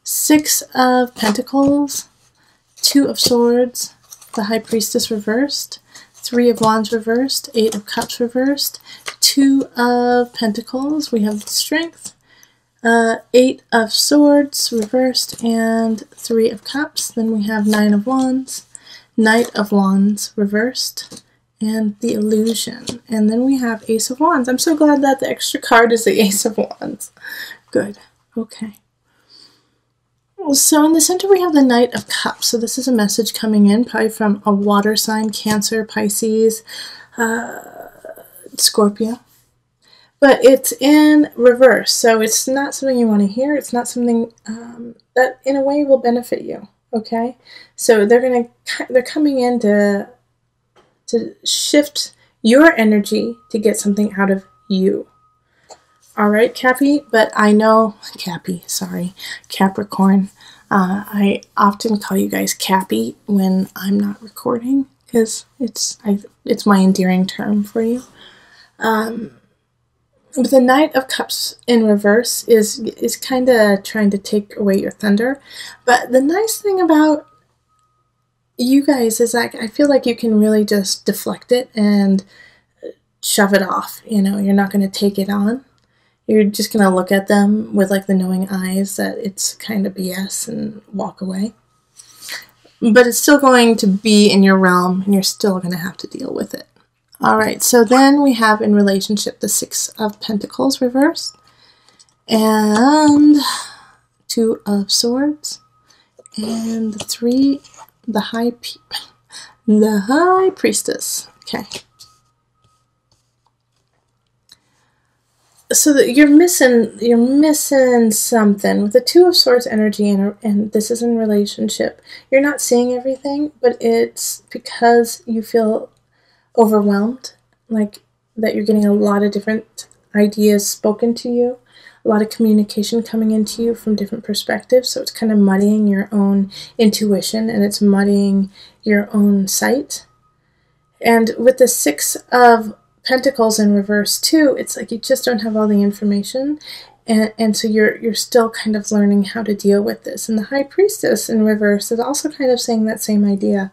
Six of Pentacles, Two of Swords, the High Priestess reversed, Three of Wands reversed, Eight of Cups reversed, Two of Pentacles, we have Strength, Eight of Swords reversed, and Three of Cups. Then we have Nine of Wands, Knight of Wands reversed, and the Illusion. And then we have Ace of Wands. I'm so glad that the extra card is the Ace of Wands. Good. Okay. So in the center we have the Knight of Cups. So this is a message coming in probably from a water sign, Cancer, Pisces, Scorpio. But it's in reverse, so it's not something you want to hear. It's not something that in a way will benefit you. Okay? So they're coming in to shift your energy to get something out of you. All right, Cappy, but I know, Capricorn. I often call you guys Cappy when I'm not recording because it's my endearing term for you. But the Knight of Cups in reverse is kind of trying to take away your thunder. But the nice thing about you guys is like I feel like you can really just deflect it and shove it off. You know, you're not going to take it on. You're just going to look at them with like the knowing eyes that it's kind of BS and walk away. But it's still going to be in your realm and you're still going to have to deal with it. All right, so then we have in relationship the Six of Pentacles reversed and Two of Swords and the High Priestess. Okay. So that you're missing something with the Two of Swords energy, and this is in relationship. You're not seeing everything, but it's because you feel overwhelmed, like that you're getting a lot of different ideas spoken to you, a lot of communication coming into you from different perspectives. So it's kind of muddying your own intuition and it's muddying your own sight. And with the Six of Pentacles in reverse too, it's like you just don't have all the information, and so you're still kind of learning how to deal with this. And the High Priestess in reverse is also kind of saying that same idea,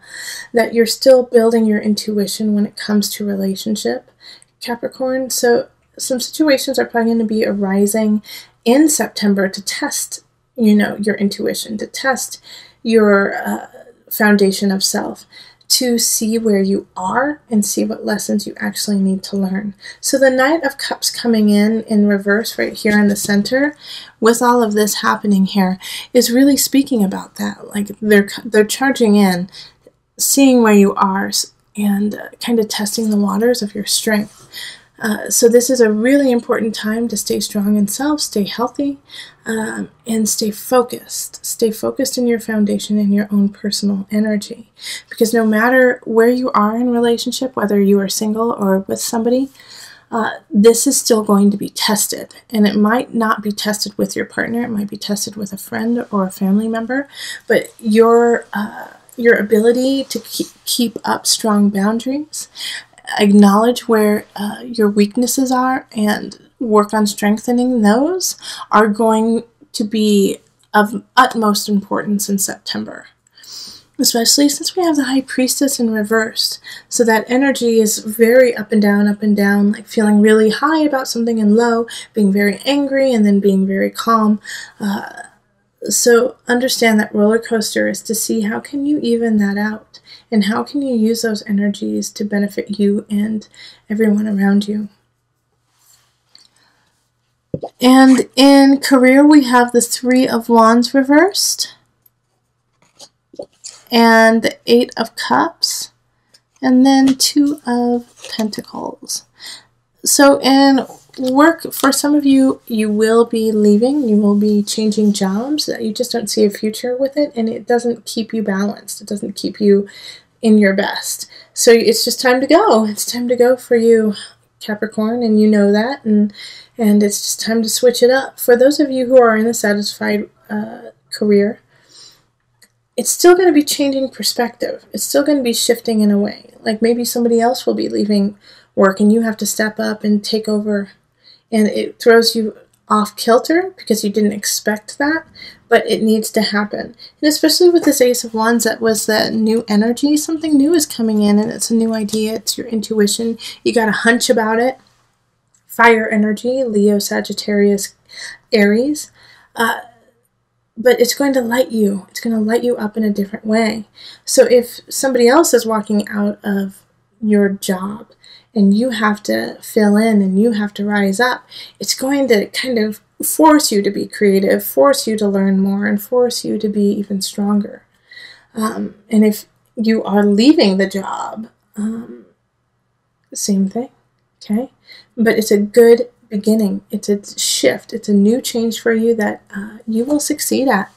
that you're still building your intuition when it comes to relationship, Capricorn. So some situations are probably going to be arising in September to test, you know, your intuition, to test your foundation of self, to see where you are and see what lessons you actually need to learn. So the Knight of Cups coming in reverse right here in the center, with all of this happening here, is really speaking about that. Like they're charging in, seeing where you are, and kind of testing the waters of your strength. So this is a really important time to stay strong in self, stay healthy, and stay focused. Stay focused in your foundation and your own personal energy. Because no matter where you are in relationship, whether you are single or with somebody, this is still going to be tested. And it might not be tested with your partner. It might be tested with a friend or a family member. But your ability to keep up strong boundaries, acknowledge where your weaknesses are, and work on strengthening those are going to be of utmost importance in September. Especially since we have the High Priestess in reverse. So that energy is very up and down, like feeling really high about something and low, being very angry and then being very calm. So understand that roller coaster is to see how can you even that out, and how can you use those energies to benefit you and everyone around you. And in career, we have the Three of Wands reversed, and the Eight of Cups, and then Two of Pentacles. So in work, for some of you, you will be leaving, you will be changing jobs, that you just don't see a future with it, and it doesn't keep you balanced. It doesn't keep you in your best. So it's just time to go. It's time to go for you, Capricorn, and you know that, and it's just time to switch it up. For those of you who are in a satisfied career, it's still going to be changing perspective. It's still going to be shifting in a way. Like maybe somebody else will be leaving work and you have to step up and take over, and it throws you off kilter because you didn't expect that, but it needs to happen. And especially with this Ace of Wands, that was that new energy. Something new is coming in, and it's a new idea. It's your intuition. You got a hunch about it. Fire energy, Leo, Sagittarius, Aries. But it's going to light you. It's going to light you up in a different way. So if somebody else is walking out of your job and you have to fill in and you have to rise up, it's going to kind of force you to be creative, force you to learn more, and force you to be even stronger. And if you are leaving the job, same thing, okay? But it's a good beginning. It's a shift. It's a new change for you that you will succeed at.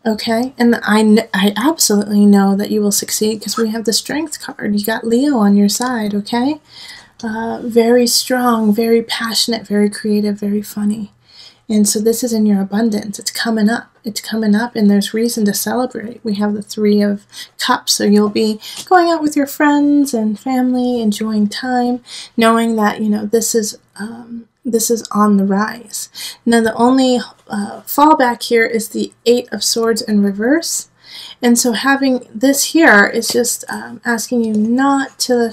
Okay, and I absolutely know that you will succeed because we have the Strength card. You got Leo on your side, okay? Very strong, very passionate, very creative, very funny. And so this is in your abundance. It's coming up. It's coming up, and there's reason to celebrate. We have the Three of Cups, so you'll be going out with your friends and family, enjoying time, knowing that, you know, this is on the rise. Now, the only fallback here is the Eight of Swords in reverse. And so having this here is just asking you not to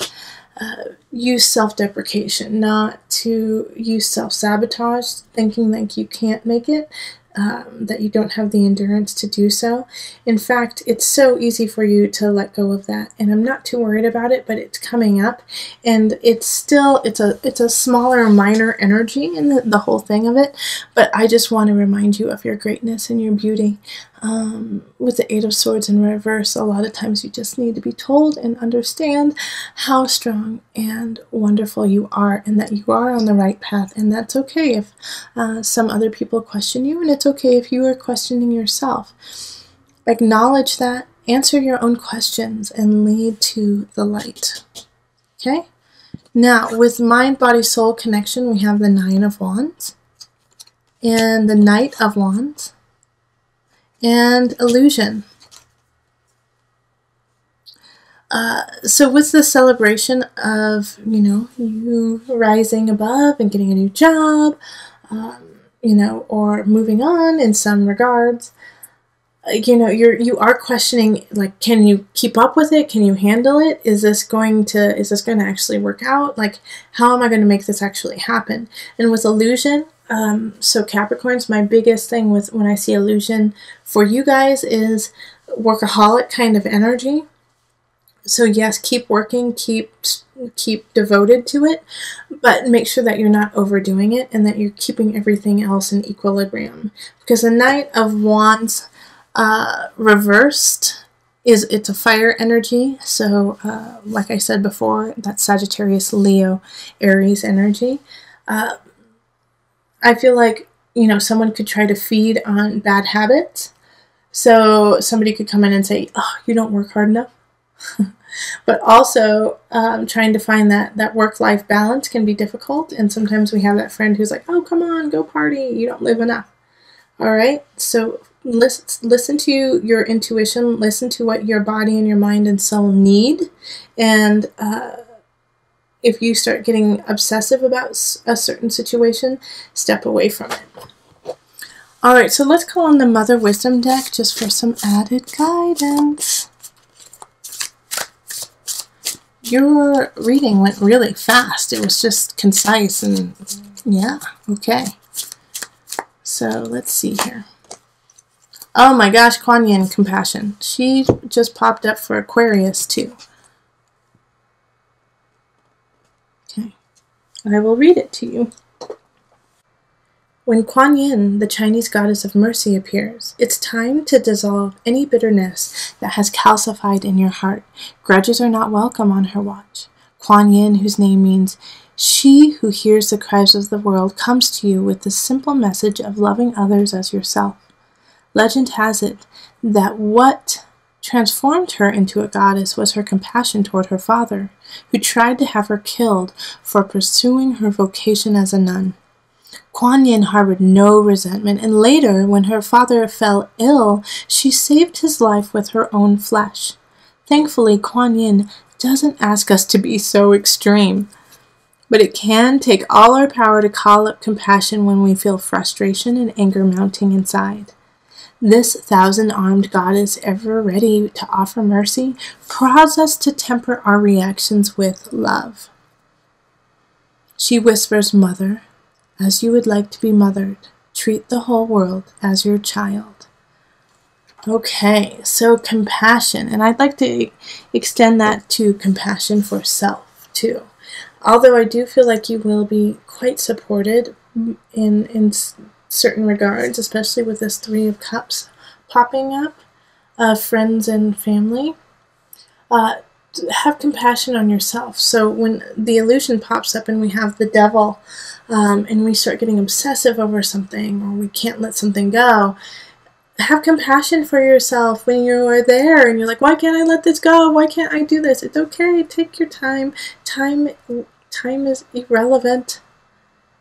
use self-deprecation, not to use self-sabotage, thinking like you can't make it, that you don't have the endurance to do so. In fact, it's so easy for you to let go of that, and I'm not too worried about it, but it's coming up, and it's a smaller, minor energy in the whole thing of it, but I just want to remind you of your greatness and your beauty. With the Eight of Swords in reverse, a lot of times you just need to be told and understand how strong and wonderful you are, and that you are on the right path. And that's okay if some other people question you, and it's okay if you are questioning yourself. Acknowledge that, answer your own questions, and lead to the light. Okay? Now, with mind, body, soul connection, we have the Nine of Wands and the Knight of Wands and illusion. So with the celebration of, you know, you rising above and getting a new job, you know, or moving on in some regards, you know, you are questioning, like, can you keep up with it? Can you handle it? Is this going to actually work out? Like, how am I going to make this actually happen? And with illusion, so Capricorns, my biggest thing with when I see illusion for you guys is workaholic kind of energy. So yes, keep working, keep devoted to it, but make sure that you're not overdoing it and that you're keeping everything else in equilibrium. Because the Knight of Wands reversed it's a fire energy. So like I said before, that's Sagittarius, Leo, Aries energy. I feel like, you know, someone could try to feed on bad habits. So somebody could come in and say, oh, you don't work hard enough. But also trying to find that work-life balance can be difficult. And sometimes we have that friend who's like, oh, come on, go party. You don't live enough. All right. So listen to your intuition. Listen to what your body and your mind and soul need. And if you start getting obsessive about a certain situation, step away from it. All right, so let's call on the Mother Wisdom deck just for some added guidance. Your reading went really fast. It was just concise and yeah, okay. So let's see here. Oh my gosh, Kuan Yin, compassion. She just popped up for Aquarius too. Okay, I will read it to you. When Kuan Yin, the Chinese goddess of mercy, appears, it's time to dissolve any bitterness that has calcified in your heart. Grudges are not welcome on her watch. Kuan Yin, whose name means she who hears the cries of the world, comes to you with the simple message of loving others as yourself. Legend has it that what transformed her into a goddess was her compassion toward her father, who tried to have her killed for pursuing her vocation as a nun. Kuan Yin harbored no resentment, and later, when her father fell ill, she saved his life with her own flesh. Thankfully, Kuan Yin doesn't ask us to be so extreme. But it can take all our power to call up compassion when we feel frustration and anger mounting inside. This 1,000-armed goddess, ever ready to offer mercy, prods us to temper our reactions with love. She whispers, "Mother, as you would like to be mothered, treat the whole world as your child." Okay, so compassion, and I'd like to extend that to compassion for self, too. Although I do feel like you will be quite supported in certain regards, especially with this Three of Cups popping up, friends and family. Have compassion on yourself. So when the illusion pops up and we have the devil, and we start getting obsessive over something, or we can't let something go, have compassion for yourself when you are there and you're like, why can't I let this go? Why can't I do this? It's okay. Take your time. Time is irrelevant.